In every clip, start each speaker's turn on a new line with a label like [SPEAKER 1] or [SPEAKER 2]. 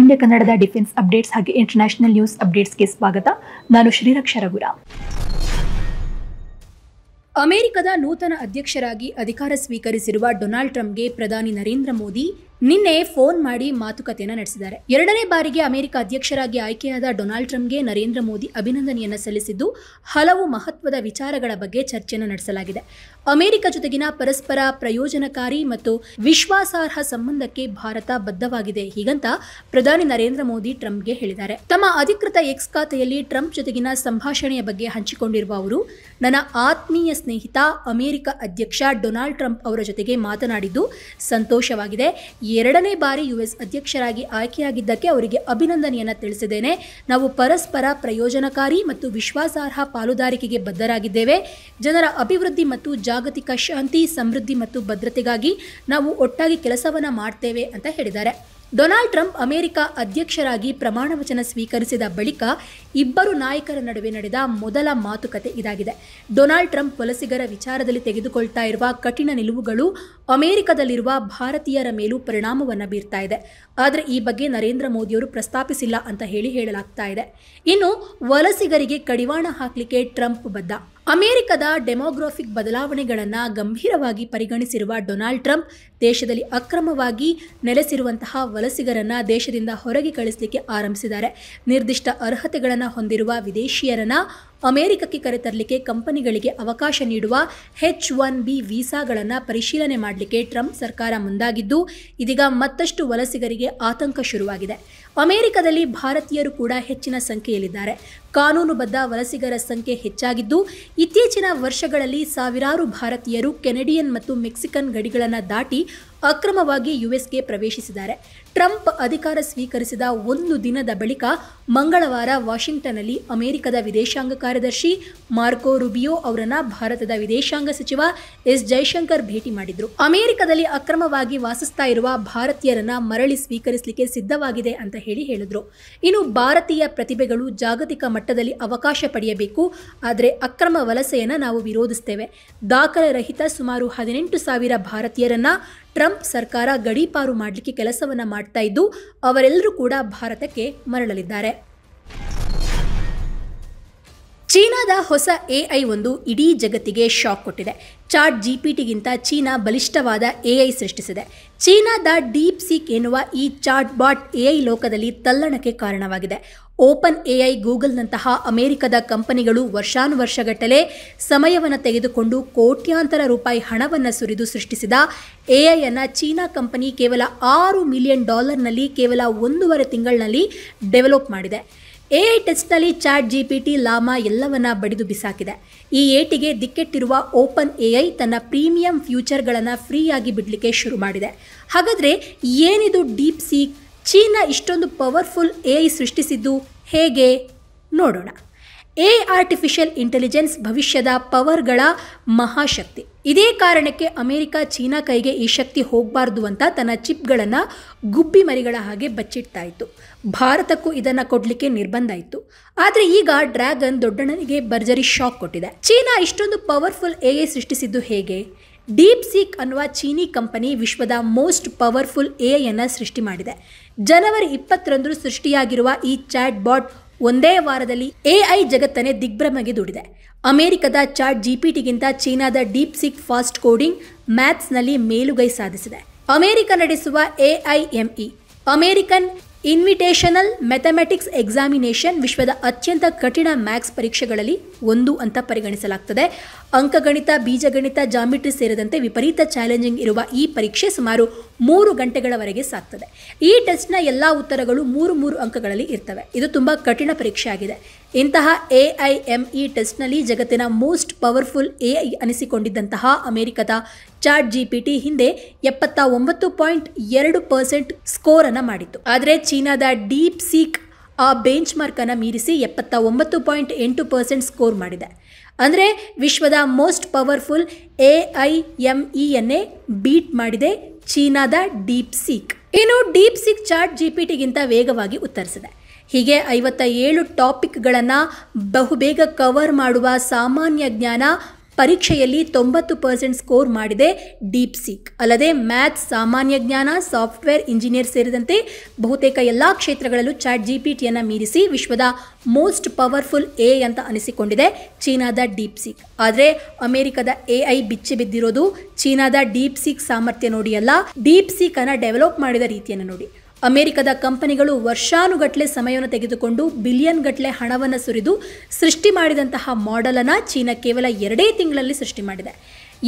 [SPEAKER 1] India ಕನ್ನಡದ defence updates ಹಾಗೆ international news ಅಪ್ಡೇಟ್ಸ್ಗೆ ಸ್ವಾಗತ. ನಾನು ಶ್ರೀರಕ್ಷಾ ರಘುರಾಮ್.
[SPEAKER 2] ಅಮೆರಿಕದ ನೂತನ ಅಧ್ಯಕ್ಷರಾಗಿ ಅಧಿಕಾರ ಸ್ವೀಕರಿಸಿರುವ ಡೊನಾಲ್ಡ್ ಟ್ರಂಪ್ಗೆ ಪ್ರಧಾನಿ ನರೇಂದ್ರ ಮೋದಿ ನಿನ್ನೆ ಫೋನ್ ಮಾಡಿ ಮಾತುಕತೆಯನ್ನು ನಡೆಸಿದ್ದಾರೆ. ಎರಡನೇ ಬಾರಿಗೆ ಅಮೆರಿಕ ಅಧ್ಯಕ್ಷರಾಗಿ ಆಯ್ಕೆಯಾದ ಡೊನಾಲ್ಡ್ ಟ್ರಂಪ್ಗೆ ನರೇಂದ್ರ ಮೋದಿ ಅಭಿನಂದನೆಯನ್ನು ಸಲ್ಲಿಸಿದ್ದು ಹಲವು ಮಹತ್ವದ ವಿಚಾರಗಳ ಬಗ್ಗೆ ಚರ್ಚೆಯನ್ನು ನಡೆಸಲಾಗಿದೆ. ಅಮೆರಿಕ ಜೊತೆಗಿನ ಪರಸ್ಪರ ಪ್ರಯೋಜನಕಾರಿ ಮತ್ತು ವಿಶ್ವಾಸಾರ್ಹ ಸಂಬಂಧಕ್ಕೆ ಭಾರತ ಬದ್ಧವಾಗಿದೆ ಹೀಗಂತ ಪ್ರಧಾನಿ ನರೇಂದ್ರ ಮೋದಿ ಟ್ರಂಪ್ಗೆ ಹೇಳಿದ್ದಾರೆ. ತಮ್ಮ ಅಧಿಕೃತ ಎಕ್ಸ್ ಖಾತೆಯಲ್ಲಿ ಟ್ರಂಪ್ ಜೊತೆಗಿನ ಸಂಭಾಷಣೆಯ ಬಗ್ಗೆ ಹಂಚಿಕೊಂಡಿರುವ ಅವರು, ನನ್ನ ಆತ್ಮೀಯ ಸ್ನೇಹಿತ ಅಮೆರಿಕ ಅಧ್ಯಕ್ಷ ಡೊನಾಲ್ಡ್ ಟ್ರಂಪ್ ಅವರ ಜೊತೆಗೆ ಮಾತನಾಡಿದ್ದು ಸಂತೋಷವಾಗಿದೆ. ಎರಡನೇ ಬಾರಿ ಯುಎಸ್ ಅಧ್ಯಕ್ಷರಾಗಿ ಆಯ್ಕೆಯಾಗಿದ್ದಕ್ಕೆ ಅವರಿಗೆ ಅಭಿನಂದನೆಯನ್ನು ತಿಳಿಸಿದ್ದೇನೆ. ನಾವು ಪರಸ್ಪರ ಪ್ರಯೋಜನಕಾರಿ ಮತ್ತು ವಿಶ್ವಾಸಾರ್ಹ ಪಾಲುದಾರಿಕೆಗೆ ಬದ್ಧರಾಗಿದ್ದೇವೆ. ಜನರ ಅಭಿವೃದ್ಧಿ ಮತ್ತು ಜಾಗತಿಕ ಶಾಂತಿ, ಸಮೃದ್ಧಿ ಮತ್ತು ಭದ್ರತೆಗಾಗಿ ನಾವು ಒಟ್ಟಾಗಿ ಕೆಲಸವನ್ನ ಮಾಡ್ತೇವೆ ಅಂತ ಹೇಳಿದ್ದಾರೆ. ಡೊನಾಲ್ಡ್ ಟ್ರಂಪ್ ಅಮೆರಿಕ ಅಧ್ಯಕ್ಷರಾಗಿ ಪ್ರಮಾಣ ವಚನ ಸ್ವೀಕರಿಸಿದ ಬಳಿಕ ಇಬ್ಬರು ನಾಯಕರ ನಡುವೆ ನಡೆದ ಮೊದಲ ಮಾತುಕತೆ ಇದಾಗಿದೆ. ಡೊನಾಲ್ಡ್ ಟ್ರಂಪ್ ವಲಸಿಗರ ವಿಚಾರದಲ್ಲಿ ತೆಗೆದುಕೊಳ್ತಾ ಇರುವ ಕಠಿಣ ನಿಲುವುಗಳು ಅಮೆರಿಕದಲ್ಲಿರುವ ಭಾರತೀಯರ ಮೇಲೂ ಪರಿಣಾಮವನ್ನು ಬೀರ್ತಾ ಇದೆ. ಆದರೆ ಈ ಬಗ್ಗೆ ನರೇಂದ್ರ ಮೋದಿಯವರು ಪ್ರಸ್ತಾಪಿಸಿಲ್ಲ ಅಂತ ಹೇಳಲಾಗ್ತಾ ಇದೆ. ಇನ್ನು ವಲಸಿಗರಿಗೆ ಕಡಿವಾಣ ಹಾಕಲಿಕ್ಕೆ ಟ್ರಂಪ್ ಬದ್ಧ. ಅಮೆರಿಕದ ಡೆಮೋಗ್ರಾಫಿಕ್ ಬದಲಾವಣೆಗಳನ್ನು ಗಂಭೀರವಾಗಿ ಪರಿಗಣಿಸಿರುವ ಡೊನಾಲ್ಡ್ ಟ್ರಂಪ್ ದೇಶದಲ್ಲಿ ಅಕ್ರಮವಾಗಿ ನೆಲೆಸಿರುವಂತಹ ವಲಸಿಗರನ್ನ ದೇಶದಿಂದ ಹೊರಗೆ ಕಳಿಸಲಿಕ್ಕೆ ಆರಂಭಿಸಿದ್ದಾರೆ. ನಿರ್ದಿಷ್ಟ ಅರ್ಹತೆಗಳನ್ನು ಹೊಂದಿರುವ ವಿದೇಶಿಯರನ್ನ ಅಮೆರಿಕಕ್ಕೆ ಕರೆತರಲಿಕ್ಕೆ ಕಂಪನಿಗಳಿಗೆ ಅವಕಾಶ ನೀಡುವ H-1B ವೀಸಾಗಳನ್ನು ಪರಿಶೀಲನೆ ಮಾಡಲಿಕ್ಕೆ ಟ್ರಂಪ್ ಸರ್ಕಾರ ಮುಂದಾಗಿದ್ದು ಇದೀಗ ಮತ್ತಷ್ಟು ವಲಸಿಗರಿಗೆ ಆತಂಕ ಶುರುವಾಗಿದೆ. ಅಮೆರಿಕದಲ್ಲಿ ಭಾರತೀಯರು ಕೂಡ ಹೆಚ್ಚಿನ ಸಂಖ್ಯೆಯಲ್ಲಿದ್ದಾರೆ. ಕಾನೂನುಬದ್ಧ ವಲಸಿಗರ ಸಂಖ್ಯೆ ಹೆಚ್ಚಾಗಿದ್ದು ಇತ್ತೀಚಿನ ವರ್ಷಗಳಲ್ಲಿ ಸಾವಿರಾರು ಭಾರತೀಯರು ಕೆನಡಿಯನ್ ಮತ್ತು ಮೆಕ್ಸಿಕನ್ ಗಡಿಗಳನ್ನು ದಾಟಿ ಅಕ್ರಮವಾಗಿ ಯುಎಸ್ಗೆ ಪ್ರವೇಶಿಸಿದ್ದಾರೆ. ಟ್ರಂಪ್ ಅಧಿಕಾರ ಸ್ವೀಕರಿಸಿದ ಒಂದು ದಿನದ ಬಳಿಕ ಮಂಗಳವಾರ ವಾಷಿಂಗ್ಟನ್ನಲ್ಲಿ ಅಮೆರಿಕದ ವಿದೇಶಾಂಗ ಕಾರ್ಯದರ್ಶಿ ಮಾರ್ಕೋ ರೂಬಿಯೋ ಅವರನ್ನ ಭಾರತದ ವಿದೇಶಾಂಗ ಸಚಿವ ಎಸ್ ಜೈಶಂಕರ್ ಭೇಟಿ ಮಾಡಿದ್ರು. ಅಮೆರಿಕದಲ್ಲಿ ಅಕ್ರಮವಾಗಿ ವಾಸಿಸ್ತಾ ಇರುವ ಭಾರತೀಯರನ್ನ ಮರಳಿ ಸ್ವೀಕರಿಸಲಿಕ್ಕೆ ಸಿದ್ಧವಾಗಿದೆ ಅಂತ ಹೇಳಿದ್ರು. ಇನ್ನು ಭಾರತೀಯ ಪ್ರತಿಭೆಗಳು ಜಾಗತಿಕ ಮಟ್ಟದಲ್ಲಿ ಅವಕಾಶ ಪಡೆಯಬೇಕು, ಆದರೆ ಅಕ್ರಮ ವಲಸೆಯನ್ನು ನಾವು ವಿರೋಧಿಸ್ತೇವೆ. ದಾಖಲೆ ರಹಿತ ಸುಮಾರು 18,000 ಭಾರತೀಯರನ್ನ ಟ್ರಂಪ್ ಸರ್ಕಾರ ಗಡೀಪಾರು ಮಾಡಲಿಕ್ಕೆ ಕೆಲಸವನ್ನ ಮಾಡ್ತಾ ಇದ್ದು ಅವರೆಲ್ಲರೂ ಕೂಡ ಭಾರತಕ್ಕೆ ಮರಳಲಿದ್ದಾರೆ. ಚೀನಾದ ಹೊಸ AI ಒಂದು ಇಡೀ ಜಗತ್ತಿಗೆ ಶಾಕ್ ಕೊಟ್ಟಿದೆ. ಚಾಟ್ ಜಿಪಿಟಿಗಿಂತ ಚೀನಾ ಬಲಿಷ್ಠವಾದ AI ಸೃಷ್ಟಿಸಿದೆ. ಚೀನಾದ ಡೀಪ್ ಸೀಕ್ ಎನ್ನುವ ಈ ಚಾಟ್ ಬಾಟ್ AI ಲೋಕದಲ್ಲಿ ತಲ್ಲಣಕ್ಕೆ ಕಾರಣವಾಗಿದೆ. ಓಪನ್ AI, ಗೂಗಲ್ನಂತಹ ಅಮೆರಿಕದ ಕಂಪನಿಗಳು ವರ್ಷಾನುವರ್ಷಗಟ್ಟಲೆ ಸಮಯವನ್ನು ತೆಗೆದುಕೊಂಡು ಕೋಟ್ಯಾಂತರ ರೂಪಾಯಿ ಹಣವನ್ನು ಸುರಿದು ಸೃಷ್ಟಿಸಿದ AI ಅನ್ನು ಚೀನಾ ಕಂಪನಿ ಕೇವಲ $6 ಮಿಲಿಯನ್ ಕೇವಲ 1.5 ತಿಂಗಳಿನಲ್ಲಿ ಡೆವಲಪ್ ಮಾಡಿದೆ. AI ಟೆಸ್ಟ್ನಲ್ಲಿ ಚಾಟ್ ಜಿಪಿಟಿ, ಲಾಮಾ ಎಲ್ಲವನ್ನ ಬಡಿದು ಬಿಸಾಕಿದೆ. ಈ ಏಟಿಗೆ ದಿಕ್ಕೆಟ್ಟಿರುವ ಓಪನ್ AI ತನ್ನ ಪ್ರೀಮಿಯಂ ಫ್ಯೂಚರ್ಗಳನ್ನು ಫ್ರೀಯಾಗಿ ಬಿಡಲಿಕ್ಕೆ ಶುರು ಮಾಡಿದೆ. ಹಾಗಾದರೆ ಏನಿದು ಡೀಪ್ ಸೀಕ್? ಚೀನಾ ಇಷ್ಟೊಂದು ಪವರ್ಫುಲ್ AI ಸೃಷ್ಟಿಸಿದ್ದು ಹೇಗೆ ನೋಡೋಣ. AI ಆರ್ಟಿಫಿಷಿಯಲ್ ಇಂಟೆಲಿಜೆನ್ಸ್ ಭವಿಷ್ಯದ ಪವರ್ಗಳ ಮಹಾಶಕ್ತಿ. ಇದೇ ಕಾರಣಕ್ಕೆ ಅಮೆರಿಕ ಚೀನಾ ಕೈಗೆ ಈ ಶಕ್ತಿ ಹೋಗಬಾರ್ದು ಅಂತ ತನ್ನ ಚಿಪ್ಗಳನ್ನು ಗುಬ್ಬಿ ಮರಿಗಳ ಹಾಗೆ ಬಚ್ಚಿಡ್ತಾ ಇತ್ತು. ಭಾರತಕ್ಕೂ ಇದನ್ನು ಕೊಡಲಿಕ್ಕೆ ನಿರ್ಬಂಧ ಇತ್ತು. ಆದರೆ ಈಗ ಡ್ರ್ಯಾಗನ್ ದೊಡ್ಡಣ್ಣನಿಗೆ ಭರ್ಜರಿ ಶಾಕ್ ಕೊಟ್ಟಿದೆ. ಚೀನಾ ಇಷ್ಟೊಂದು ಪವರ್ಫುಲ್ AI ಸೃಷ್ಟಿಸಿದ್ದು ಹೇಗೆ? ಡೀಪ್ ಸೀಕ್ ಅನ್ನುವ ಚೀನಿ ಕಂಪನಿ ವಿಶ್ವದ ಮೋಸ್ಟ್ ಪವರ್ಫುಲ್ AI ಅನ್ನು ಸೃಷ್ಟಿ ಮಾಡಿದೆ. ಜನವರಿ 20ರಂದು ಸೃಷ್ಟಿಯಾಗಿರುವ ಈ ಚಾಟ್ ಬಾಟ್ ಒಂದೇ ವಾರದಲ್ಲಿ AI ಜಗತ್ತನ್ನೇ ದಿಗ್ಭ್ರಮೆಗೆ ದೂಡಿದೆ. ಅಮೆರಿಕದ ಚಾಟ್ ಜಿಪಿಟಿಗಿಂತ ಚೀನಾದ ಡೀಪ್ ಸೀಕ್ ಫಾಸ್ಟ್ ಕೋಡಿಂಗ್, ಮ್ಯಾಥ್ಸ್ನಲ್ಲಿ ಮೇಲುಗೈ ಸಾಧಿಸಿದೆ. ಅಮೆರಿಕ ನಡೆಸುವ AIME American invitational mathematics examination ವಿಶ್ವದ ಅತ್ಯಂತ ಕಠಿಣ ಮ್ಯಾಥ್ಸ್ ಪರೀಕ್ಷೆಗಳಲ್ಲಿ ಒಂದು ಅಂತ ಪರಿಗಣಿಸಲಾಗ್ತದೆ. ಅಂಕಗಣಿತ, ಬೀಜಗಣಿತ, ಜಾಮಿಟ್ರಿ ಸೇರಿದಂತೆ ವಿಪರೀತ ಚಾಲೆಂಜಿಂಗ್ ಇರುವ ಈ ಪರೀಕ್ಷೆ ಸುಮಾರು 3 ಗಂಟೆಗಳವರೆಗೆ ಸಾಗ್ತದೆ. ಈ ಟೆಸ್ಟ್ನ ಎಲ್ಲ ಉತ್ತರಗಳು 3 ಅಂಕಗಳಲ್ಲಿ ಇರ್ತವೆ. ಇದು ತುಂಬ ಕಠಿಣ ಪರೀಕ್ಷೆ ಆಗಿದೆ. ಇಂತಹ AIME ಟೆಸ್ಟ್ನಲ್ಲಿ ಜಗತ್ತಿನ ಮೋಸ್ಟ್ ಪವರ್ಫುಲ್ AI ಅನಿಸಿಕೊಂಡಿದ್ದಂತಹ ಅಮೆರಿಕದ ಚಾಟ್ ಜಿಪಿಟಿ ಹಿಂದೆ 79.2% ಸ್ಕೋರನ್ನು ಮಾಡಿತ್ತು. ಆದರೆ ಚೀನಾದ ಡೀಪ್ ಸೀಕ್ ಆ ಬೆಂಚ್ ಮಾರ್ಕನ್ನು ಮೀರಿಸಿ 79.8% ಸ್ಕೋರ್ ಮಾಡಿದೆ. ಅಂದರೆ ವಿಶ್ವದ ಮೋಸ್ಟ್ ಪವರ್ಫುಲ್ AIMEಯನ್ನೇ ಬೀಟ್ ಮಾಡಿದೆ ಚೀನಾದ ಡೀಪ್ ಸೀಕ್. ಇನ್ನು ಡೀಪ್ ಸೀಕ್ ಚಾಟ್ ಜಿಪಿಟಿಗಿಂತ ವೇಗವಾಗಿ ಉತ್ತರಿಸಿದೆ. ಹೀಗೆ 57 ಟಾಪಿಕ್ಗಳನ್ನು ಬಹುಬೇಗ ಕವರ್ ಮಾಡುವ ಸಾಮಾನ್ಯ ಜ್ಞಾನ ಪರೀಕ್ಷೆಯಲ್ಲಿ 90% ಸ್ಕೋರ್ ಮಾಡಿದೆ ಡೀಪ್ ಸೀಕ್. ಅಲ್ಲದೆ ಮ್ಯಾಥ್ಸ್, ಸಾಮಾನ್ಯ ಜ್ಞಾನ, ಸಾಫ್ಟ್ವೇರ್ ಇಂಜಿನಿಯರ್ ಸೇರಿದಂತೆ ಬಹುತೇಕ ಎಲ್ಲಾ ಕ್ಷೇತ್ರಗಳಲ್ಲೂ ChatGPTಯನ್ನು ಮೀರಿಸಿ ವಿಶ್ವದ ಮೋಸ್ಟ್ ಪವರ್ಫುಲ್ ಎ ಅಂತ ಅನಿಸಿಕೊಂಡಿದೆ ಚೀನಾದ ಡೀಪ್ ಸೀಕ್. ಆದರೆ ಅಮೆರಿಕದ AI ಬಿಚ್ಚಿ ಬಿದ್ದಿರೋದು ಚೀನಾದ ಡೀಪ್ ಸೀಕ್ ಸಾಮರ್ಥ್ಯ ನೋಡಿ ಅಲ್ಲ, ಡೀಪ್ ಸೀಕ್ ಅನ್ನು ಡೆವಲಪ್ ಮಾಡಿದ ರೀತಿಯನ್ನು ನೋಡಿ. ಅಮೆರಿಕದ ಕಂಪನಿಗಳು ವರ್ಷಾನುಗಟ್ಟಲೆ ಸಮಯವನ್ನು ತೆಗೆದುಕೊಂಡು ಬಿಲಿಯನ್ ಗಟ್ಟಲೆ ಹಣವನ್ನು ಸುರಿದು ಸೃಷ್ಟಿ ಮಾಡಿದಂತಹ ಮಾಡೆಲ್ ಅನ್ನು ಚೀನಾ ಕೇವಲ 2 ತಿಂಗಳಲ್ಲಿ ಸೃಷ್ಟಿ ಮಾಡಿದೆ.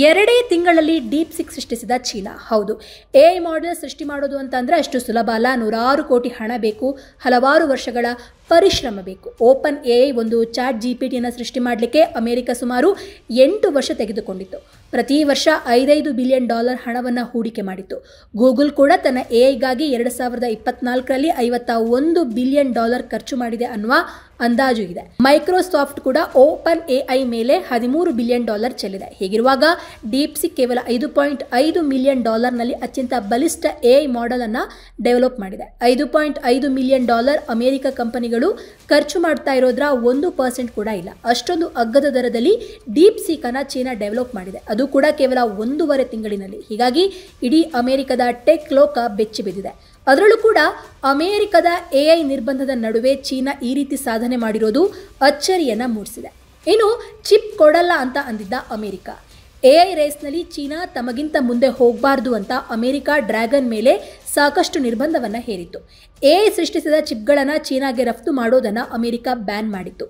[SPEAKER 2] 2 ತಿಂಗಳಲ್ಲಿ ಡೀಪ್ ಸಿಕ್ ಸೃಷ್ಟಿಸಿದ ಚೀನಾ. ಹೌದು, AI ಮಾಡೆಲ್ ಸೃಷ್ಟಿ ಮಾಡೋದು ಅಂತಂದರೆ ಅಷ್ಟು ಸುಲಭ ಅಲ್ಲ. 100 ಕೋಟಿ ಹಣ ಬೇಕು, ಹಲವಾರು ವರ್ಷಗಳ ಪರಿಶ್ರಮ ಬೇಕು. ಓಪನ್ AI ಒಂದು ChatGPTಯನ್ನು ಸೃಷ್ಟಿ ಮಾಡಲಿಕ್ಕೆ ಅಮೆರಿಕ ಸುಮಾರು 8 ವರ್ಷ ತೆಗೆದುಕೊಂಡಿತ್ತು. ಪ್ರತಿ ವರ್ಷ $5 ಬಿಲಿಯನ್ ಹಣವನ್ನು ಹೂಡಿಕೆ ಮಾಡಿತ್ತು. ಗೂಗಲ್ ಕೂಡ ತನ್ನ AIಗಾಗಿ 2024ರಲ್ಲಿ $51 ಬಿಲಿಯನ್ ಖರ್ಚು ಮಾಡಿದೆ ಅನ್ನುವ ಅಂದಾಜು ಇದೆ. ಮೈಕ್ರೋಸಾಫ್ಟ್ ಕೂಡ ಓಪನ್ AI ಮೇಲೆ $13 ಬಿಲಿಯನ್ ಚೆಲ್ಲಿದೆ. ಹೀಗಿರುವಾಗ ಡೀಪ್ ಸಿಕ್ ಕೇವಲ $5.5 ಮಿಲಿಯನ್ ನಲ್ಲಿ ಅತ್ಯಂತ ಬಲಿಷ್ಠ AI ಮಾಡೆಲ್ ಅನ್ನು ಡೆವಲಪ್ ಮಾಡಿದೆ. $5.5 ಮಿಲಿಯನ್ ಅಮೆರಿಕ ಕಂಪನಿಗಳು ಖರ್ಚು ಮಾಡ್ತಾ ಇರೋದ್ರ 1% ಕೂಡ ಇಲ್ಲ. ಅಷ್ಟೊಂದು ಅಗ್ಗದ ದರದಲ್ಲಿ ಡೀಪ್ ಸೀಕ್ ಅನ್ನು ಚೀನಾ ಡೆವಲಪ್ ಮಾಡಿದೆ, ಅದು ಕೂಡ ಕೇವಲ 1.5 ತಿಂಗಳಿನಲ್ಲಿ. ಹೀಗಾಗಿ ಇಡೀ ಅಮೆರಿಕದ ಟೆಕ್ ಲೋಕ ಬೆಚ್ಚಿ ಬಿದ್ದಿದೆ. ಅದರಲ್ಲೂ ಕೂಡ ಅಮೆರಿಕದ AI ನಿರ್ಬಂಧದ ನಡುವೆ ಚೀನಾ ಈ ರೀತಿ ಸಾಧನೆ ಮಾಡಿರೋದು ಅಚ್ಚರಿಯನ್ನ ಮೂಡಿಸಿದೆ. ಇನ್ನು ಚಿಪ್ ಕೊಡಲ್ಲ ಅಂತ ಅಂದಿದ್ದ ಅಮೆರಿಕ, AI ರೇಸ್ನಲ್ಲಿ ಚೀನಾ ತಮಗಿಂತ ಮುಂದೆ ಹೋಗಬಾರ್ದು ಅಂತ ಅಮೆರಿಕ ಡ್ರ್ಯಾಗನ್ ಮೇಲೆ ಸಾಕಷ್ಟು ನಿರ್ಬಂಧವನ್ನು ಹೇರಿತ್ತು. AI ಸೃಷ್ಟಿಸಿದ ಚಿಪ್ಗಳನ್ನು ಚೀನಾಗೆ ರಫ್ತು ಮಾಡೋದನ್ನು ಅಮೆರಿಕ ಬ್ಯಾನ್ ಮಾಡಿತ್ತು.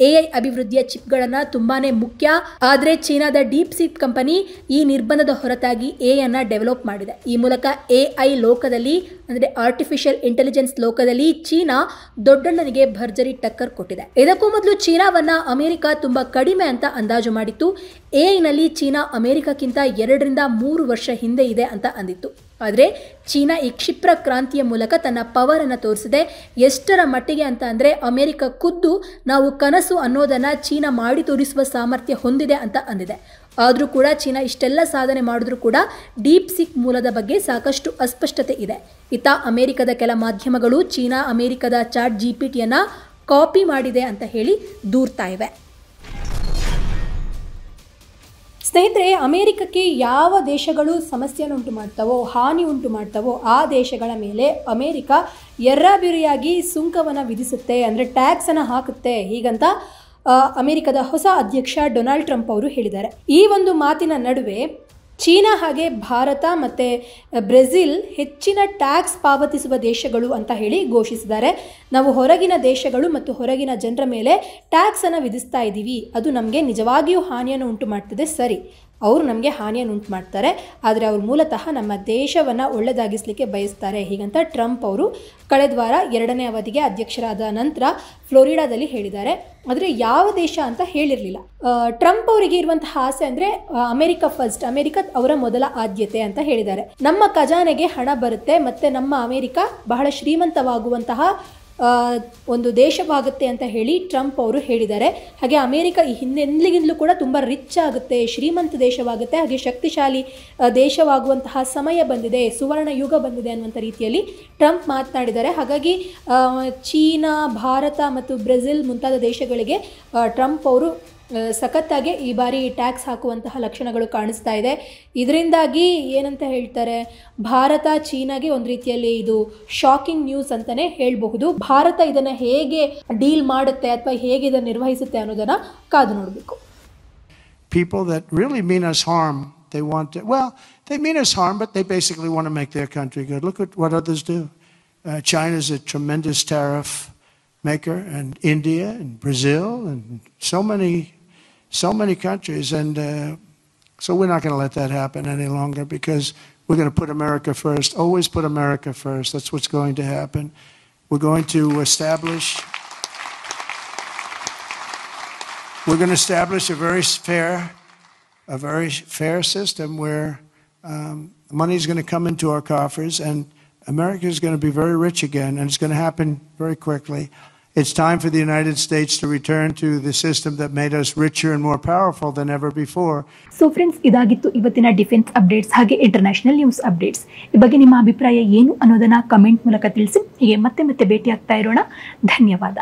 [SPEAKER 2] AI ಅಭಿವೃದ್ಧಿಯ ಚಿಪ್ಗಳನ್ನು ತುಂಬಾ ಮುಖ್ಯ. ಆದರೆ ಚೀನಾದ ಡೀಪ್ ಸೀಕ್ ಕಂಪನಿ ಈ ನಿರ್ಬಂಧದ ಹೊರತಾಗಿ AI ಅನ್ನು ಡೆವಲಪ್ ಮಾಡಿದೆ. ಈ ಮೂಲಕ AI ಲೋಕದಲ್ಲಿ, ಅಂದರೆ ಆರ್ಟಿಫಿಷಿಯಲ್ ಇಂಟೆಲಿಜೆನ್ಸ್ ಲೋಕದಲ್ಲಿ ಚೀನಾ ದೊಡ್ಡಣ್ಣನಿಗೆ ಭರ್ಜರಿ ಟಕ್ಕರ್ ಕೊಟ್ಟಿದೆ. ಇದಕ್ಕೂ ಮೊದಲು ಚೀನಾವನ್ನ ಅಮೆರಿಕ ತುಂಬ ಕಡಿಮೆ ಅಂತ ಅಂದಾಜು ಮಾಡಿತ್ತು. AIನಲ್ಲಿ ಚೀನಾ ಅಮೆರಿಕಕ್ಕಿಂತ 2ರಿಂದ 3 ವರ್ಷ ಹಿಂದೆ ಇದೆ ಅಂತ ಅಂದಿತ್ತು. ಆದರೆ ಚೀನಾ ಈ ಕ್ಷಿಪ್ರ ಕ್ರಾಂತಿಯ ಮೂಲಕ ತನ್ನ ಪವರ್ ಅನ್ನು ತೋರಿಸಿದೆ. ಎಷ್ಟರ ಮಟ್ಟಿಗೆ ಅಂತ ಅಂದರೆ ಅಮೆರಿಕ ಖುದ್ದು ನಾವು ಕನಸು ಅನ್ನೋದನ್ನು ಚೀನಾ ಮಾಡಿ ತೋರಿಸುವ ಸಾಮರ್ಥ್ಯ ಹೊಂದಿದೆ ಅಂತ ಅಂದಿದೆ. ಆದರೂ ಕೂಡ ಚೀನಾ ಇಷ್ಟೆಲ್ಲ ಸಾಧನೆ ಮಾಡಿದ್ರೂ ಕೂಡ ಡೀಪ್ ಸಿಕ್ ಮೂಲದ ಬಗ್ಗೆ ಸಾಕಷ್ಟು ಅಸ್ಪಷ್ಟತೆ ಇದೆ. ಇತ್ತ ಅಮೆರಿಕದ ಕೆಲ ಮಾಧ್ಯಮಗಳು ಚೀನಾ ಅಮೆರಿಕದ ChatGPTಯನ್ನು ಕಾಪಿ ಮಾಡಿದೆ ಅಂತ ಹೇಳಿ ದೂರ್ತಾ ಇವೆ. ಸ್ನೇಹಿತರೆ, ಅಮೆರಿಕಕ್ಕೆ ಯಾವ ದೇಶಗಳು ಸಮಸ್ಯೆಯನ್ನು ಉಂಟು ಮಾಡ್ತಾವೋ, ಹಾನಿ ಉಂಟು ಮಾಡ್ತಾವೋ ಆ ದೇಶಗಳ ಮೇಲೆ ಅಮೆರಿಕ ಎರ್ರಾಬಿರಿಯಾಗಿ ಸುಂಕವನ್ನು ವಿಧಿಸುತ್ತೆ, ಅಂದರೆ ಟ್ಯಾಕ್ಸನ್ನು ಹಾಕುತ್ತೆ ಹೀಗಂತ ಅಮೆರಿಕದ ಹೊಸ ಅಧ್ಯಕ್ಷ ಡೊನಾಲ್ಡ್ ಟ್ರಂಪ್ ಅವರು ಹೇಳಿದ್ದಾರೆ. ಈ ಒಂದು ಮಾತಿನ ನಡುವೆ ಚೀನಾ ಹಾಗೆ ಭಾರತ ಮತ್ತು ಬ್ರೆಜಿಲ್ ಹೆಚ್ಚಿನ ಟ್ಯಾಕ್ಸ್ ಪಾವತಿಸುವ ದೇಶಗಳು ಅಂತ ಹೇಳಿ ಘೋಷಿಸಿದ್ದಾರೆ. ನಾವು ಹೊರಗಿನ ದೇಶಗಳು ಮತ್ತು ಹೊರಗಿನ ಜನರ ಮೇಲೆ ಟ್ಯಾಕ್ಸನ್ನು ವಿಧಿಸ್ತಾ ಇದ್ದೀವಿ, ಅದು ನಮಗೆ ನಿಜವಾಗಿಯೂ ಹಾನಿಯನ್ನು ಉಂಟು ಮಾಡ್ತದೆ. ಸರಿ, ಅವರು ನಮಗೆ ಹಾನಿಯನ್ನು ಉಂಟು ಮಾಡ್ತಾರೆ, ಆದರೆ ಅವರು ಮೂಲತಃ ನಮ್ಮ ದೇಶವನ್ನು ಒಳ್ಳೆದಾಗಿಸಲಿಕ್ಕೆ ಬಯಸ್ತಾರೆ ಹೀಗಂತ ಟ್ರಂಪ್ ಅವರು ಕಳೆದ ವಾರ 2ನೇ ಅವಧಿಗೆ ಅಧ್ಯಕ್ಷರಾದ ನಂತರ ಫ್ಲೋರಿಡಾದಲ್ಲಿ ಹೇಳಿದ್ದಾರೆ. ಆದರೆ ಯಾವ ದೇಶ ಅಂತ ಹೇಳಿರಲಿಲ್ಲ. ಟ್ರಂಪ್ ಅವರಿಗೆ ಇರುವಂತಹ ಆಸೆ ಅಂದರೆ ಅಮೆರಿಕ ಫಸ್ಟ್, ಅಮೆರಿಕ ಅವರ ಮೊದಲ ಆದ್ಯತೆ ಅಂತ ಹೇಳಿದ್ದಾರೆ. ನಮ್ಮ ಖಜಾನೆಗೆ ಹಣ ಬರುತ್ತೆ ಮತ್ತು ನಮ್ಮ ಅಮೆರಿಕ ಬಹಳ ಶ್ರೀಮಂತವಾಗುವಂತಹ ಒಂದು ದೇಶವಾಗುತ್ತೆ ಅಂತ ಹೇಳಿ ಟ್ರಂಪ್ ಅವರು ಹೇಳಿದ್ದಾರೆ. ಹಾಗೆ ಅಮೆರಿಕ ಈ ಹಿಂದೆಂದಿಗಿಂತಲೂ ಕೂಡ ತುಂಬ ರಿಚ್ ಆಗುತ್ತೆ, ಶ್ರೀಮಂತ ದೇಶವಾಗುತ್ತೆ, ಹಾಗೆ ಶಕ್ತಿಶಾಲಿ ದೇಶವಾಗುವಂತಹ ಸಮಯ ಬಂದಿದೆ, ಸುವರ್ಣ ಯುಗ ಬಂದಿದೆ ಅನ್ನುವಂಥ ರೀತಿಯಲ್ಲಿ ಟ್ರಂಪ್ ಮಾತನಾಡಿದ್ದಾರೆ. ಹಾಗಾಗಿ ಚೀನಾ, ಭಾರತ ಮತ್ತು ಬ್ರೆಜಿಲ್ ಮುಂತಾದ ದೇಶಗಳಿಗೆ ಟ್ರಂಪ್ ಅವರು ಸಖತ್ತಾಗಿ ಈ ಬಾರಿ ಟ್ಯಾಕ್ಸ್ ಹಾಕುವಂತಹ ಲಕ್ಷಣಗಳು ಕಾಣಿಸ್ತಾ ಇದೆ. ಇದರಿಂದಾಗಿ ಏನಂತ ಹೇಳ್ತಾರೆ, ಭಾರತ ಚೀನಾಗೆ ಒಂದು ರೀತಿಯಲ್ಲಿ ಇದು ಶಾಕಿಂಗ್ ನ್ಯೂಸ್ ಅಂತಲೇ ಹೇಳಬಹುದು. ಭಾರತ ಇದನ್ನು ಹೇಗೆ ಡೀಲ್ ಮಾಡುತ್ತೆ ಅಥವಾ ಹೇಗೆ ಇದನ್ನು ನಿರ್ವಹಿಸುತ್ತೆ ಅನ್ನೋದನ್ನು ಕಾದು ನೋಡಬೇಕು.
[SPEAKER 3] People that really mean us harm, they want to, well, they mean us harm, but they basically want to make their country good. Look at what others do. China's a tremendous tariff maker, and India and Brazil and so many countries, and so we're not going to let that happen any longer, because we're going to put America first. Always put America first. That's what's going to happen. We're going to establish a very fair system where money is going to come into our coffers, and America is going to be very rich again, and it's going to happen very quickly. It's time for the United States to return to the system that made us richer and more powerful than ever before.
[SPEAKER 1] So friends, ಇದಾಗಿತ್ತು ಇವತ್ತಿನ defence updates ಹಾಗೆ international news updates. ಈ ಬಗ್ಗೆ ನಿಮ್ಮ ಅಭಿಪ್ರಾಯ ಏನು ಅನ್ನೋದನ್ನ comment ಮೂಲಕ ತಿಳಿಸಿ. ಹೀಗೆ ಮತ್ತೆ ಭೇಟಿ ಆಗ್ತಾ ಇರೋಣ. ಧನ್ಯವಾದ.